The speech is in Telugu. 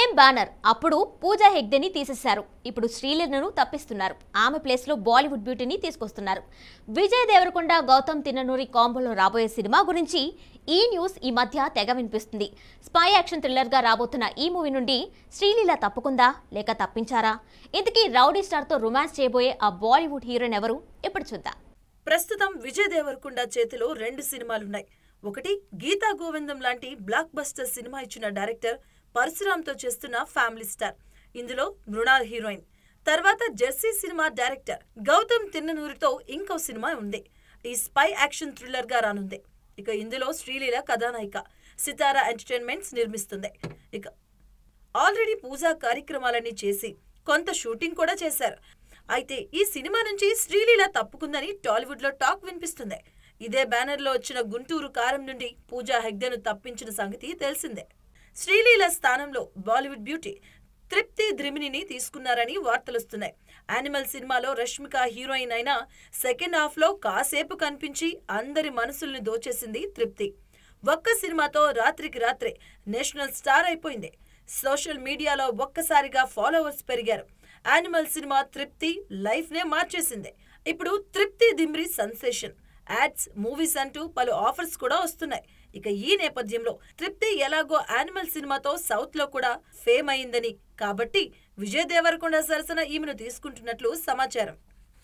Same banner. అప్పుడు పూజా హెగ్డేని తీసేశారు. ఇప్పుడు శ్రీలీలను తప్పిస్తున్నారు. ఆమె ప్లేస్ లో బాలీవుడ్ బ్యూటీని తీసుకొస్తున్నారు. విజయ్ దేవరకొండ గౌతమ్ తిన్ననూరి కాంబోలో రాబోయే సినిమా గురించి ఈ న్యూస్ ఈ మధ్య తెగ వినిపిస్తుంది. స్పై యాక్షన్ థ్రిల్లర్ గా రాబోతున్న ఈ మూవీ నుండి శ్రీలీల తప్పుకుందా లేక తప్పించారా? ఇంతకీ రౌడీ స్టార్ తో రొమాన్స్ చేయబోయే ఆ బాలీవుడ్ హీరోయిన్ ఎవరు? ఇప్పుడు చూద్దాం. ప్రస్తుతం విజయ్ దేవరకొండ చేతిలో 2 సినిమాలున్నాయి. ఒకటి గీతా గోవిందం లాంటి బ్లాక్ బస్టర్ సినిమా ఇచ్చిన డైరెక్టర్ పరశురామ్తో చేస్తున్న ఫ్యామిలీ స్టార్. ఇందులో మృణాల్ హీరోయిన్. తర్వాత జెర్సీ సినిమా డైరెక్టర్ గౌతమ్ తిన్ననూరితో ఇంకో సినిమా ఉంది. ఈ స్పై యాక్షన్ థ్రిల్లర్ గా రానుంది. ఇక ఇందులో శ్రీలీల కథానాయిక. సితారా ఎంటర్టైన్మెంట్స్ నిర్మిస్తుంది. ఇక ఆల్రెడీ పూజా కార్యక్రమాలన్నీ చేసి కొంత షూటింగ్ కూడా చేశారు. అయితే ఈ సినిమా నుంచి శ్రీలీల తప్పుకుందని టాలీవుడ్ లో టాక్ వినిపిస్తుంది. ఇదే బ్యానర్ లో వచ్చిన గుంటూరు కారం నుండి పూజా హెగ్డేను తప్పించిన సంగతి తెలిసిందే. శ్రీలీల స్థానంలో బాలీవుడ్ బ్యూటీ తృప్తి ధృమిని తీసుకున్నారని వార్తలొస్తున్నాయి. యానిమల్ సినిమాలో రష్మిక హీరోయిన్ అయిన సెకండ్ హాఫ్ లో కాసేపు కనిపించి అందరి మనసుల్ని దోచేసింది తృప్తి. ఒక్క సినిమాతో రాత్రికి రాత్రే నేషనల్ స్టార్ అయిపోయింది. సోషల్ మీడియాలో ఒక్కసారిగా ఫాలోవర్స్ పెరిగారు. యానిమల్ సినిమా తృప్తి లైఫ్ నే మార్చేసింది. ఇప్పుడు తృప్తి దిమ్రి సెన్సేషన్. యాడ్స్, మూవీస్ అంటూ పలు ఆఫర్స్ కూడా వస్తున్నాయి. ఇక ఈ నేపథ్యంలో తృప్తి ఎలాగో యానిమల్ సినిమాతో సౌత్ లో కూడా ఫేమ్ అయిందని, కాబట్టి విజయ్ దేవరకొండ సరసన ఈమెను తీసుకుంటున్నట్లు సమాచారం.